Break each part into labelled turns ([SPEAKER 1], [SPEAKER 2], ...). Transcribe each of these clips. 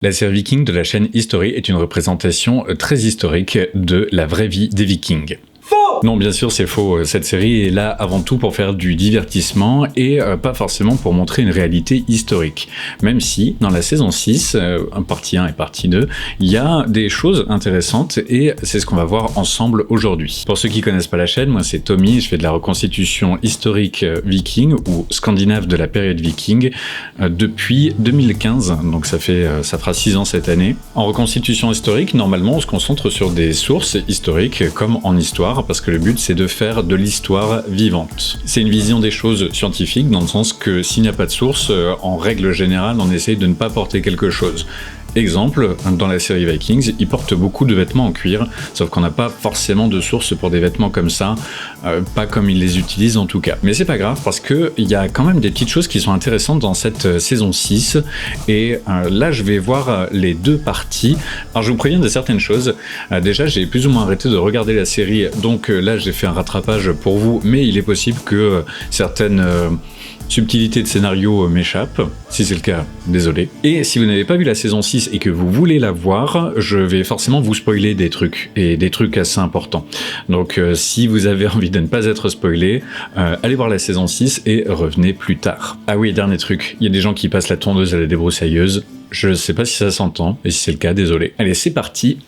[SPEAKER 1] La série Viking de la chaîne History est une représentation très historique de la vraie vie des Vikings. Non, bien sûr, c'est faux. Cette série est là avant tout pour faire du divertissement et pas forcément pour montrer une réalité historique. Même si, dans la saison 6, partie 1 et partie 2, il y a des choses intéressantes et c'est ce qu'on va voir ensemble aujourd'hui. Pour ceux qui connaissent pas la chaîne, moi c'est Tommy, je fais de la reconstitution historique viking ou scandinave de la période viking depuis 2015, donc ça fera 6 ans cette année. En reconstitution historique, normalement, on se concentre sur des sources historiques comme en histoire, parce que le but c'est de faire de l'histoire vivante. C'est une vision des choses scientifiques dans le sens que s'il n'y a pas de source, en règle générale on essaye de ne pas porter quelque chose. Exemple, dans la série Vikings, ils portent beaucoup de vêtements en cuir, sauf qu'on n'a pas forcément de source pour des vêtements comme ça, pas comme ils les utilisent en tout cas. Mais c'est pas grave parce que il y a quand même des petites choses qui sont intéressantes dans cette saison 6, et là je vais voir les deux parties. Alors je vous préviens de certaines choses, déjà j'ai plus ou moins arrêté de regarder la série, donc là j'ai fait un rattrapage pour vous, mais il est possible que certaines subtilité de scénario m'échappe, si c'est le cas, désolé. Et si vous n'avez pas vu la saison 6 et que vous voulez la voir, je vais forcément vous spoiler des trucs, et des trucs assez importants. Donc si vous avez envie de ne pas être spoilé, allez voir la saison 6 et revenez plus tard. Ah oui, dernier truc, il y a des gens qui passent la tondeuse à la débroussailleuse, je sais pas si ça s'entend, et si c'est le cas, désolé. Allez, c'est parti.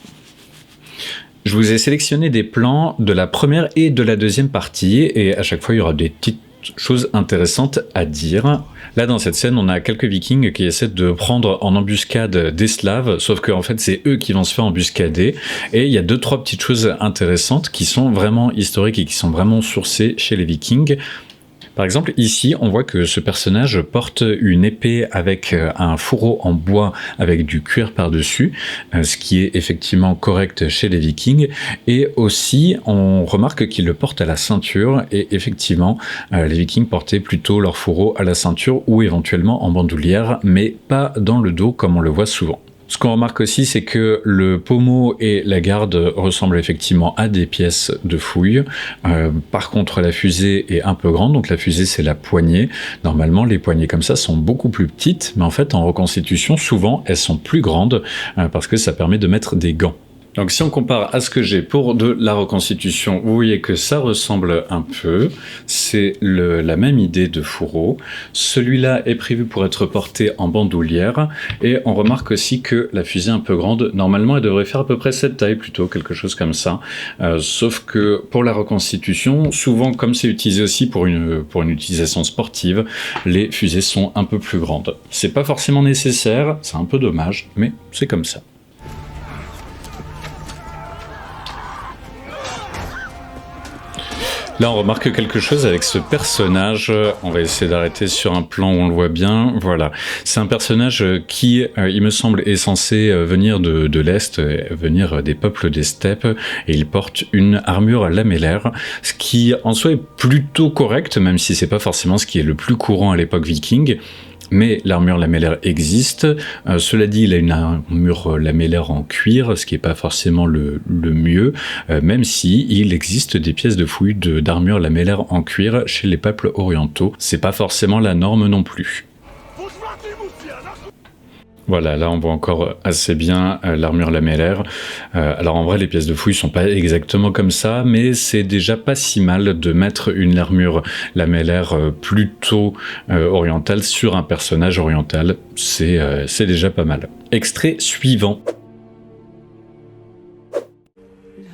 [SPEAKER 1] Je vous ai sélectionné des plans de la première et de la deuxième partie, et à chaque fois il y aura des petites chose intéressante à dire. Là dans cette scène on a quelques vikings qui essaient de prendre en embuscade des slaves, sauf que en fait c'est eux qui vont se faire embuscader, et il y a 2-3 petites choses intéressantes qui sont vraiment historiques et qui sont vraiment sourcées chez les vikings. Par exemple, ici, on voit que ce personnage porte une épée avec un fourreau en bois avec du cuir par-dessus, ce qui est effectivement correct chez les Vikings. Et aussi, on remarque qu'il le porte à la ceinture, et effectivement, les Vikings portaient plutôt leur fourreau à la ceinture ou éventuellement en bandoulière, mais pas dans le dos comme on le voit souvent. Ce qu'on remarque aussi, c'est que le pommeau et la garde ressemblent effectivement à des pièces de fouille. Par contre, la fusée est un peu grande, donc la fusée c'est la poignée. Normalement, les poignées comme ça sont beaucoup plus petites, mais en fait, en reconstitution, souvent, elles sont plus grandes parce que ça permet de mettre des gants. Donc si on compare à ce que j'ai pour de la reconstitution, vous voyez que ça ressemble un peu, c'est la même idée de fourreau. Celui-là est prévu pour être porté en bandoulière, et on remarque aussi que la fusée est un peu grande, normalement elle devrait faire à peu près cette taille plutôt, quelque chose comme ça. Sauf que pour la reconstitution, souvent comme c'est utilisé aussi pour une utilisation sportive, les fusées sont un peu plus grandes. C'est pas forcément nécessaire, c'est un peu dommage, mais c'est comme ça. Là, on remarque quelque chose avec ce personnage. On va essayer d'arrêter sur un plan où on le voit bien. Voilà. C'est un personnage qui, il me semble, est censé venir de l'Est, venir des peuples des steppes, et il porte une armure lamellaire, ce qui, en soi, est plutôt correct, même si c'est pas forcément ce qui est le plus courant à l'époque viking. Mais l'armure lamellaire existe. Cela dit, il a une armure lamellaire en cuir, ce qui n'est pas forcément le mieux, même si il existe des pièces de fouille d'armure lamellaire en cuir chez les peuples orientaux. C'est pas forcément la norme non plus. Voilà, là on voit encore assez bien l'armure lamellaire. Alors en vrai les pièces de fouille sont pas exactement comme ça, mais c'est déjà pas si mal de mettre une armure lamellaire plutôt orientale sur un personnage oriental. C'est déjà pas mal. Extrait suivant.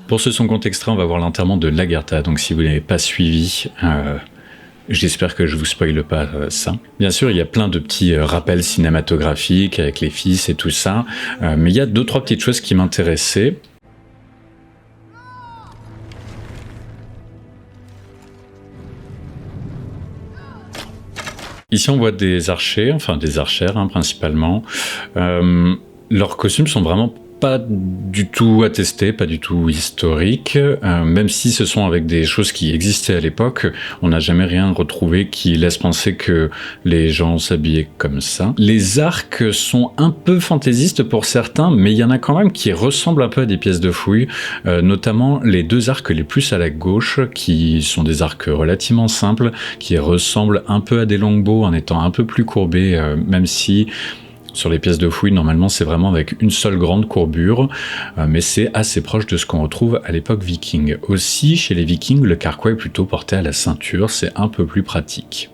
[SPEAKER 1] Pour ce second extrait, on va voir l'enterrement de Lagertha, donc si vous n'avez pas suivi... j'espère que je vous spoile pas ça. Bien sûr, il y a plein de petits rappels cinématographiques avec les fils et tout ça, mais il y a 2-3 petites choses qui m'intéressaient. Ici, on voit des archers, enfin des archères principalement. Leurs costumes sont vraiment pas du tout attesté, pas du tout historique, même si ce sont avec des choses qui existaient à l'époque, on n'a jamais rien retrouvé qui laisse penser que les gens s'habillaient comme ça. Les arcs sont un peu fantaisistes pour certains, mais il y en a quand même qui ressemblent un peu à des pièces de fouille, notamment les 2 arcs les plus à la gauche, qui sont des arcs relativement simples, qui ressemblent un peu à des longbows en étant un peu plus courbés, même si Sur les pièces de fouille, normalement, c'est vraiment avec une seule grande courbure, mais c'est assez proche de ce qu'on retrouve à l'époque viking. Aussi, chez les vikings, le carquois est plutôt porté à la ceinture, c'est un peu plus pratique.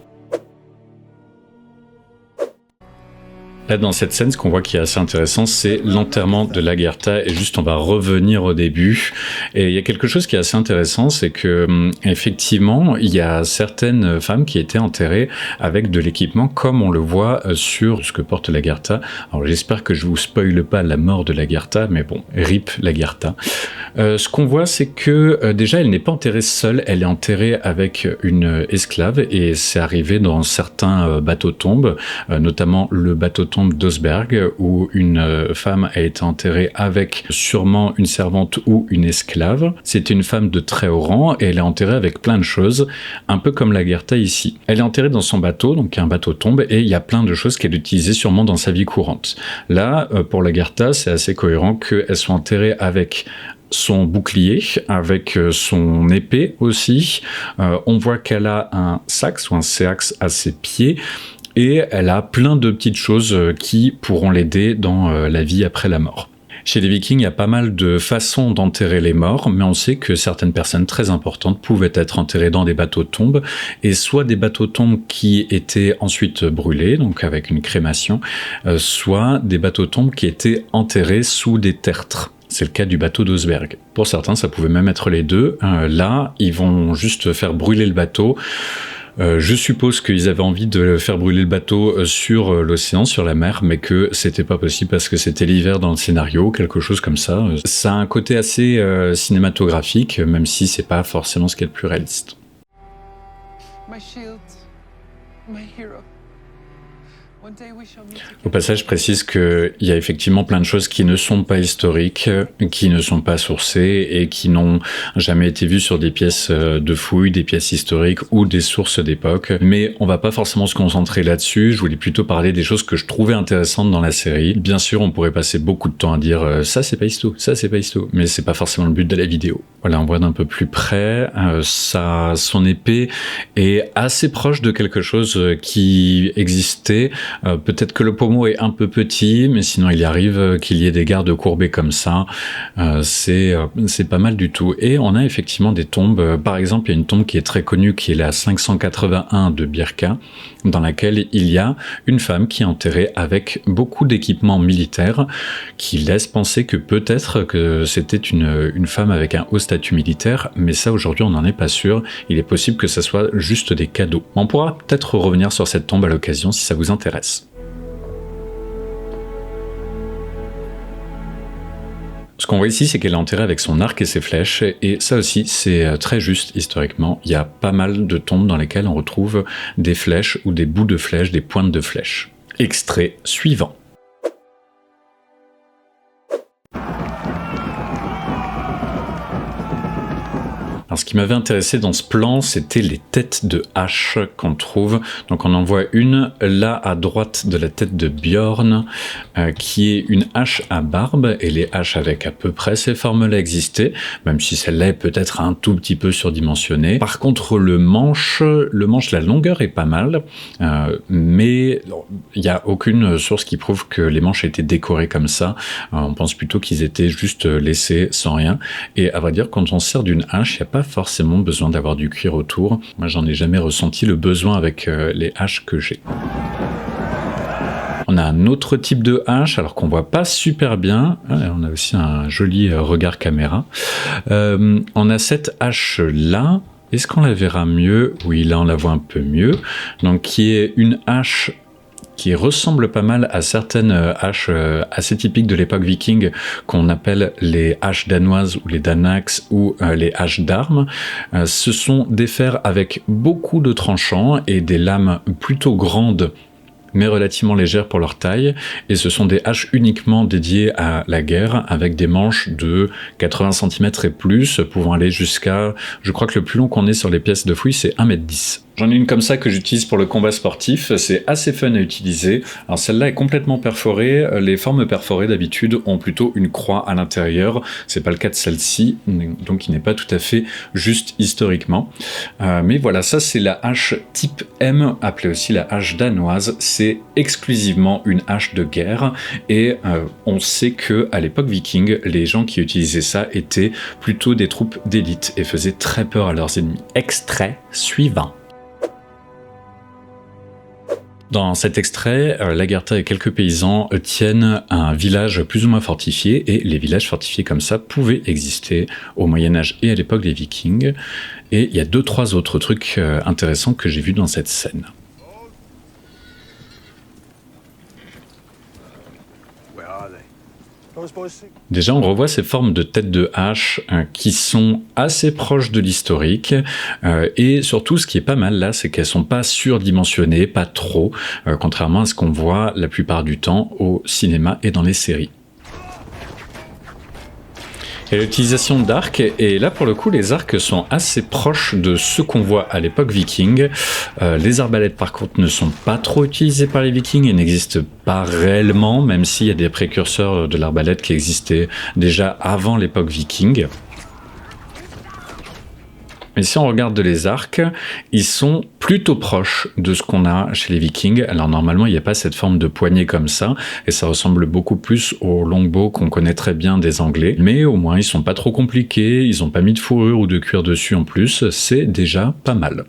[SPEAKER 1] Là, dans cette scène, ce qu'on voit qui est assez intéressant, c'est l'enterrement de Lagertha. Et juste, on va revenir au début. Et il y a quelque chose qui est assez intéressant, c'est que, effectivement, il y a certaines femmes qui étaient enterrées avec de l'équipement, comme on le voit sur ce que porte Lagertha. Alors, j'espère que je vous spoile pas la mort de Lagertha, mais bon, rip Lagertha. Ce qu'on voit, c'est que, déjà, elle n'est pas enterrée seule, elle est enterrée avec une esclave, et c'est arrivé dans certains bateaux-tombes, notamment le bateau-tombe d'Osberg, où une femme a été enterrée avec sûrement une servante ou une esclave. C'était une femme de très haut rang et elle est enterrée avec plein de choses, un peu comme Lagertha ici. Elle est enterrée dans son bateau, donc un bateau tombe, et il y a plein de choses qu'elle utilisait sûrement dans sa vie courante. Là, pour Lagertha, c'est assez cohérent qu'elle soit enterrée avec son bouclier, avec son épée aussi. On voit qu'elle a un sax ou un séax à ses pieds, et elle a plein de petites choses qui pourront l'aider dans la vie après la mort. Chez les Vikings, il y a pas mal de façons d'enterrer les morts, mais on sait que certaines personnes très importantes pouvaient être enterrées dans des bateaux-tombes, et soit des bateaux-tombes qui étaient ensuite brûlés, donc avec une crémation, soit des bateaux-tombes qui étaient enterrés sous des tertres. C'est le cas du bateau d'Osberg. Pour certains, ça pouvait même être les deux. Là, ils vont juste faire brûler le bateau. Je suppose qu'ils avaient envie de faire brûler le bateau sur l'océan, sur la mer, mais que c'était pas possible parce que c'était l'hiver dans le scénario, quelque chose comme ça. Ça a un côté assez cinématographique, même si c'est pas forcément ce qui est le plus réaliste. My shield, my hero. Au passage, je précise qu'il y a effectivement plein de choses qui ne sont pas historiques, qui ne sont pas sourcées et qui n'ont jamais été vues sur des pièces de fouilles, des pièces historiques ou des sources d'époque. Mais on va pas forcément se concentrer là-dessus. Je voulais plutôt parler des choses que je trouvais intéressantes dans la série. Bien sûr, on pourrait passer beaucoup de temps à dire ça c'est pas histo, ça c'est pas histo, mais c'est pas forcément le but de la vidéo. Voilà, on voit d'un peu plus près. Son épée est assez proche de quelque chose qui existait. Peut-être que le pommeau est un peu petit, mais sinon il arrive qu'il y ait des gardes courbés comme ça. C'est pas mal du tout. Et on a effectivement des tombes. Par exemple, il y a une tombe qui est très connue, qui est la 581 de Birka, dans laquelle il y a une femme qui est enterrée avec beaucoup d'équipements militaires, qui laisse penser que peut-être que c'était une femme avec un haut statut militaire, mais ça aujourd'hui on n'en est pas sûr. Il est possible que ça soit juste des cadeaux. On pourra peut-être revenir sur cette tombe à l'occasion si ça vous intéresse. Ce qu'on voit ici, c'est qu'elle est enterrée avec son arc et ses flèches, et ça aussi, c'est très juste historiquement. Il y a pas mal de tombes dans lesquelles on retrouve des flèches ou des bouts de flèches, des pointes de flèches. Extrait suivant. Alors, ce qui m'avait intéressé dans ce plan, c'était les têtes de hache qu'on trouve. Donc on en voit une là à droite de la tête de Bjorn, qui est une hache à barbe, et les haches avec à peu près ces formes-là existaient, même si celle-là est peut-être un tout petit peu surdimensionnée. Par contre, le manche, la longueur est pas mal, mais il n'y a aucune source qui prouve que les manches étaient décorées comme ça. On pense plutôt qu'ils étaient juste laissés sans rien. Et à vrai dire, quand on sert d'une hache, il n'y a pas forcément besoin d'avoir du cuir autour. Moi, j'en ai jamais ressenti le besoin avec les haches que j'ai. On a un autre type de hache, alors qu'on voit pas super bien. On a aussi un joli regard caméra. On a cette hache-là. Est-ce qu'on la verra mieux? Oui, là, on la voit un peu mieux. Donc, qui est une hache qui ressemble pas mal à certaines haches assez typiques de l'époque viking qu'on appelle les haches danoises ou les danax ou les haches d'armes. Ce sont des fers avec beaucoup de tranchants et des lames plutôt grandes mais relativement légères pour leur taille, et ce sont des haches uniquement dédiées à la guerre, avec des manches de 80 cm et plus, pouvant aller jusqu'à, je crois que le plus long qu'on ait sur les pièces de fouille, c'est 1,10 m. J'en ai une comme ça que j'utilise pour le combat sportif, c'est assez fun à utiliser. Alors celle-là est complètement perforée, les formes perforées d'habitude ont plutôt une croix à l'intérieur, c'est pas le cas de celle-ci, donc il n'est pas tout à fait juste historiquement. Mais voilà, ça c'est la hache type M, appelée aussi la hache danoise, c'est exclusivement une hache de guerre, et on sait que à l'époque viking, les gens qui utilisaient ça étaient plutôt des troupes d'élite et faisaient très peur à leurs ennemis. Extrait suivant. Dans cet extrait, Lagertha et quelques paysans tiennent un village plus ou moins fortifié, et les villages fortifiés comme ça pouvaient exister au Moyen-Âge et à l'époque des Vikings. Et il y a 2-3 autres trucs intéressants que j'ai vus dans cette scène. Déjà, on revoit ces formes de tête de hache qui sont assez proches de l'historique, et surtout, ce qui est pas mal là, c'est qu'elles sont pas surdimensionnées, pas trop, contrairement à ce qu'on voit la plupart du temps au cinéma et dans les séries. Et l'utilisation d'arcs, et là pour le coup les arcs sont assez proches de ceux qu'on voit à l'époque viking. Les arbalètes par contre ne sont pas trop utilisées par les vikings et n'existent pas réellement, même s'il y a des précurseurs de l'arbalète qui existaient déjà avant l'époque viking. Mais si on regarde les arcs, ils sont plutôt proches de ce qu'on a chez les Vikings. Alors normalement, il n'y a pas cette forme de poignée comme ça, et ça ressemble beaucoup plus aux longbows qu'on connaît très bien des Anglais. Mais au moins, ils sont pas trop compliqués, ils n'ont pas mis de fourrure ou de cuir dessus en plus, c'est déjà pas mal.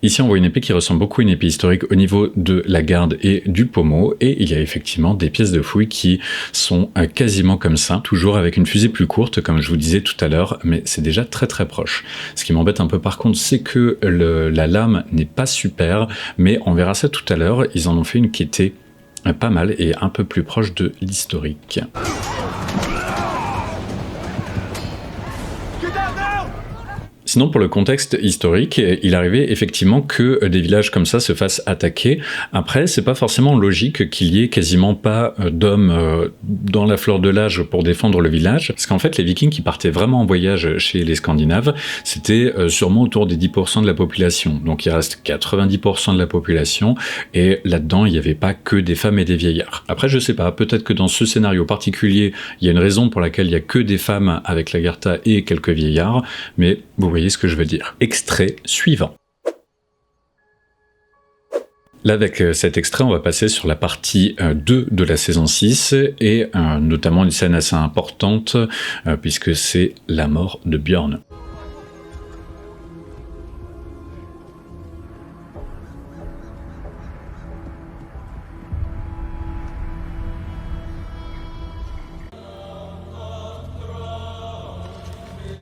[SPEAKER 1] Ici, on voit une épée qui ressemble beaucoup à une épée historique au niveau de la garde et du pommeau, et il y a effectivement des pièces de fouille qui sont quasiment comme ça, toujours avec une fusée plus courte, comme je vous disais tout à l'heure, mais c'est déjà très très proche. Ce qui m'embête un peu par contre, c'est que la lame n'est pas super, mais on verra ça tout à l'heure, ils en ont fait une qui était pas mal et un peu plus proche de l'historique. Sinon, pour le contexte historique, il arrivait effectivement que des villages comme ça se fassent attaquer. Après, c'est pas forcément logique qu'il y ait quasiment pas d'hommes dans la fleur de l'âge pour défendre le village, parce qu'en fait, les Vikings qui partaient vraiment en voyage chez les Scandinaves, c'était sûrement autour des 10% de la population. Donc il reste 90% de la population, et là-dedans, il n'y avait pas que des femmes et des vieillards. Après, je sais pas, peut-être que dans ce scénario particulier, il y a une raison pour laquelle il y a que des femmes avec Lagertha et quelques vieillards, mais vous voyez ce que je veux dire. Extrait suivant. Là, avec cet extrait, on va passer sur la partie 2 de la saison 6, et notamment une scène assez importante, puisque c'est la mort de Björn.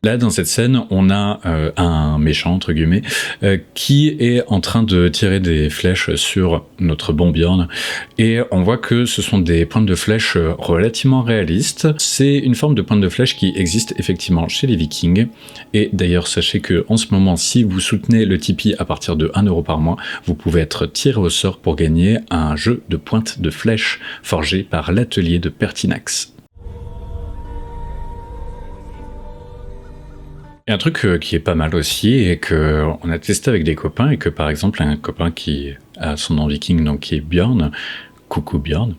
[SPEAKER 1] Là, dans cette scène, on a un méchant, entre guillemets, qui est en train de tirer des flèches sur notre bon Björn. Et on voit que ce sont des pointes de flèches relativement réalistes. C'est une forme de pointe de flèche qui existe effectivement chez les Vikings. Et d'ailleurs, sachez que en ce moment, si vous soutenez le Tipeee à partir de 1 € par mois, vous pouvez être tiré au sort pour gagner un jeu de pointe de flèches forgé par l'atelier de Pertinax. Et un truc qui est pas mal aussi, et que on a testé avec des copains, et que par exemple un copain qui a son nom viking, donc qui est Björn, coucou Björn,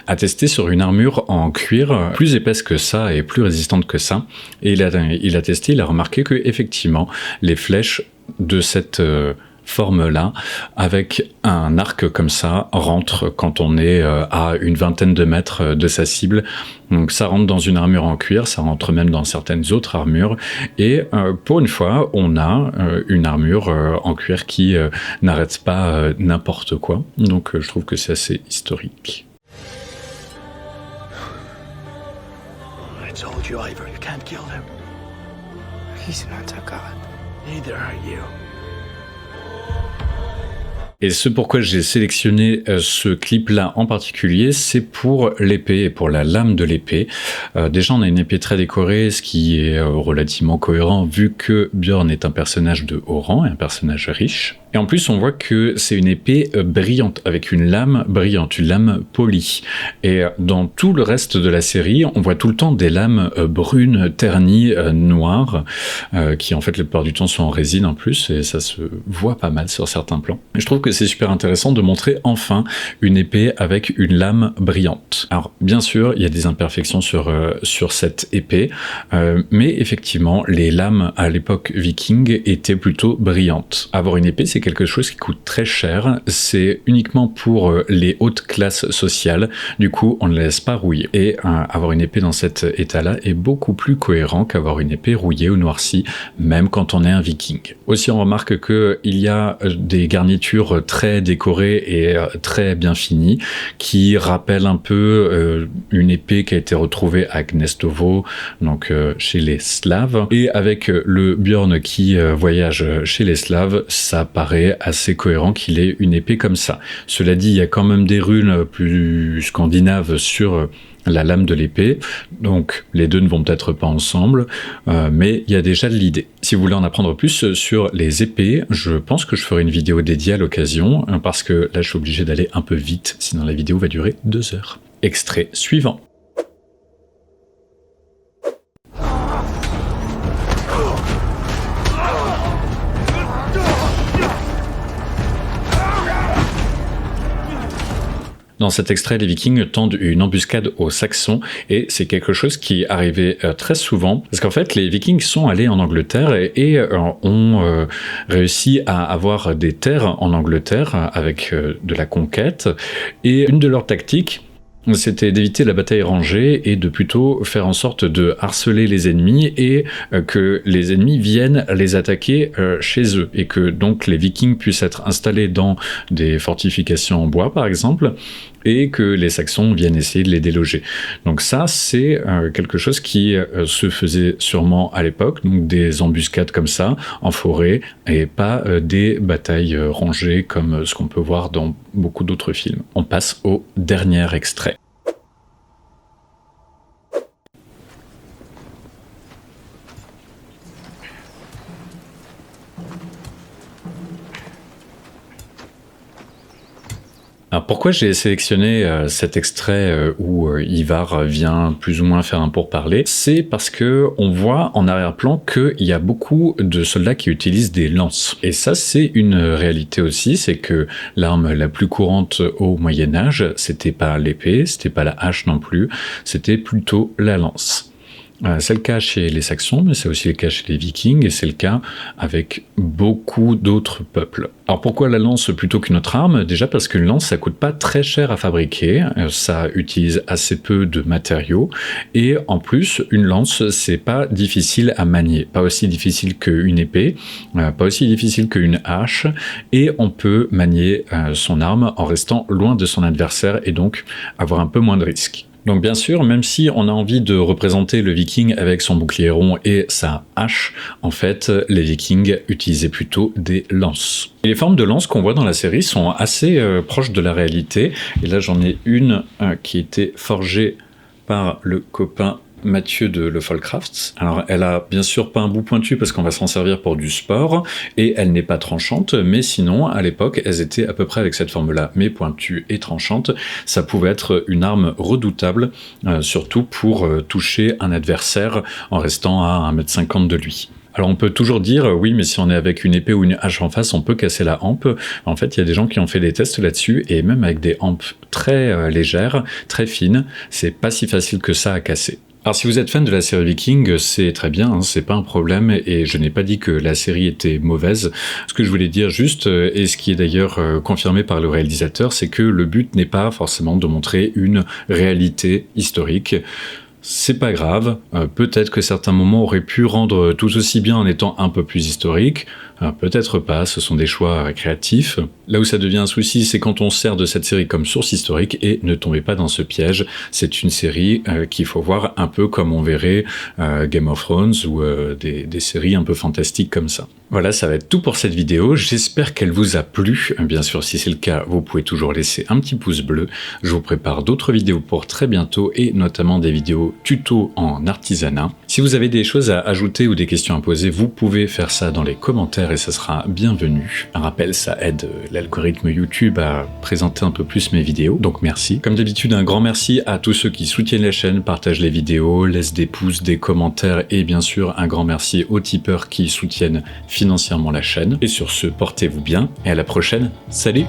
[SPEAKER 1] a testé sur une armure en cuir plus épaisse que ça et plus résistante que ça, et il a testé, il a remarqué que effectivement les flèches de cette forme-là, avec un arc comme ça, rentre quand on est à une vingtaine de mètres de sa cible. Donc ça rentre dans une armure en cuir, ça rentre même dans certaines autres armures, et pour une fois, on a une armure en cuir qui n'arrête pas n'importe quoi. Donc je trouve que c'est assez historique.
[SPEAKER 2] I told you, Ivar, you can't kill him. He's not a god. Neither are you.
[SPEAKER 1] Et ce pourquoi j'ai sélectionné ce clip-là en particulier, c'est pour l'épée et pour la lame de l'épée. Déjà, on a une épée très décorée, ce qui est relativement cohérent vu que Björn est un personnage de haut rang et un personnage riche. Et en plus, on voit que c'est une épée brillante, avec une lame brillante, une lame polie. Et dans tout le reste de la série, on voit tout le temps des lames brunes, ternies, noires, qui en fait la plupart du temps sont en résine en plus, et ça se voit pas mal sur certains plans. Et je trouve que c'est super intéressant de montrer enfin une épée avec une lame brillante. Alors bien sûr, il y a des imperfections sur cette épée, mais effectivement, les lames à l'époque viking étaient plutôt brillantes. Avoir une épée, c'est quelque chose qui coûte très cher, c'est uniquement pour les hautes classes sociales, du coup on ne la laisse pas rouiller. Et avoir une épée dans cet état-là est beaucoup plus cohérent qu'avoir une épée rouillée ou noircie, même quand on est un viking. Aussi, on remarque qu'il y a des garnitures très décorées et très bien finies, qui rappellent un peu une épée qui a été retrouvée à Gnestovo, donc chez les Slaves. Et avec le Björn qui voyage chez les Slaves, ça paraît assez cohérent qu'il ait une épée comme ça. Cela dit, il y a quand même des runes plus scandinaves sur la lame de l'épée, donc les deux ne vont peut-être pas ensemble, mais il y a déjà de l'idée. Si vous voulez en apprendre plus sur les épées, je pense que je ferai une vidéo dédiée à l'occasion, parce que là je suis obligé d'aller un peu vite, sinon la vidéo va durer 2 heures. Extrait suivant. Dans cet extrait, les Vikings tendent une embuscade aux Saxons et c'est quelque chose qui arrivait très souvent parce qu'en fait, les Vikings sont allés en Angleterre et ont réussi à avoir des terres en Angleterre avec de la conquête. Et une de leurs tactiques, c'était d'éviter la bataille rangée et de plutôt faire en sorte de harceler les ennemis et que les ennemis viennent les attaquer chez eux et que donc les Vikings puissent être installés dans des fortifications en bois par exemple et que les Saxons viennent essayer de les déloger. Donc ça, c'est quelque chose qui se faisait sûrement à l'époque, donc des embuscades comme ça, en forêt, et pas des batailles rangées comme ce qu'on peut voir dans beaucoup d'autres films. On passe au dernier extrait. Alors pourquoi j'ai sélectionné cet extrait où Ivar vient plus ou moins faire un pourparler? C'est parce que on voit en arrière-plan qu'il y a beaucoup de soldats qui utilisent des lances. Et ça, c'est une réalité aussi, c'est que l'arme la plus courante au Moyen-Âge, c'était pas l'épée, c'était pas la hache non plus, c'était plutôt la lance. C'est le cas chez les Saxons, mais c'est aussi le cas chez les Vikings, et c'est le cas avec beaucoup d'autres peuples. Alors pourquoi la lance plutôt qu'une autre arme? Déjà parce qu'une lance, ça coûte pas très cher à fabriquer, ça utilise assez peu de matériaux, et en plus, une lance, c'est pas difficile à manier, pas aussi difficile qu'une épée, pas aussi difficile qu'une hache, et on peut manier son arme en restant loin de son adversaire, et donc avoir un peu moins de risques. Donc bien sûr, même si on a envie de représenter le viking avec son bouclier rond et sa hache, en fait, les vikings utilisaient plutôt des lances. Et les formes de lances qu'on voit dans la série sont assez proches de la réalité. Et là, j'en ai une qui était forgée par le copain Mathieu de Le Folcraft. Alors, elle a bien sûr pas un bout pointu parce qu'on va s'en servir pour du sport et elle n'est pas tranchante, mais sinon, à l'époque, elles étaient à peu près avec cette forme-là, mais pointues et tranchantes. Ça pouvait être une arme redoutable, surtout pour toucher un adversaire en restant à 1,50 m de lui. Alors on peut toujours dire, oui, mais si on est avec une épée ou une hache en face, on peut casser la hampe. En fait, il y a des gens qui ont fait des tests là-dessus, et même avec des hampes très légères, très fines, c'est pas si facile que ça à casser. Alors si vous êtes fan de la série Viking, c'est très bien, hein, c'est pas un problème, et je n'ai pas dit que la série était mauvaise. Ce que je voulais dire juste, et ce qui est d'ailleurs confirmé par le réalisateur, c'est que le but n'est pas forcément de montrer une réalité historique. C'est pas grave, peut-être que certains moments auraient pu rendre tout aussi bien en étant un peu plus historiques, peut-être pas, ce sont des choix créatifs. Là où ça devient un souci, c'est quand on sert de cette série comme source historique, et ne tombez pas dans ce piège, c'est une série qu'il faut voir un peu comme on verrait Game of Thrones ou des séries un peu fantastiques comme ça. Voilà, ça va être tout pour cette vidéo, j'espère qu'elle vous a plu. Bien sûr, si c'est le cas, vous pouvez toujours laisser un petit pouce bleu. Je vous prépare d'autres vidéos pour très bientôt, et notamment des vidéos tuto en artisanat. Si vous avez des choses à ajouter ou des questions à poser, vous pouvez faire ça dans les commentaires et ça sera bienvenu. Un rappel, ça aide l'algorithme YouTube à présenter un peu plus mes vidéos, donc merci. Comme d'habitude, un grand merci à tous ceux qui soutiennent la chaîne, partagent les vidéos, laissent des pouces, des commentaires et bien sûr un grand merci aux tipeurs qui soutiennent financièrement la chaîne. Et sur ce, portez-vous bien et à la prochaine. Salut!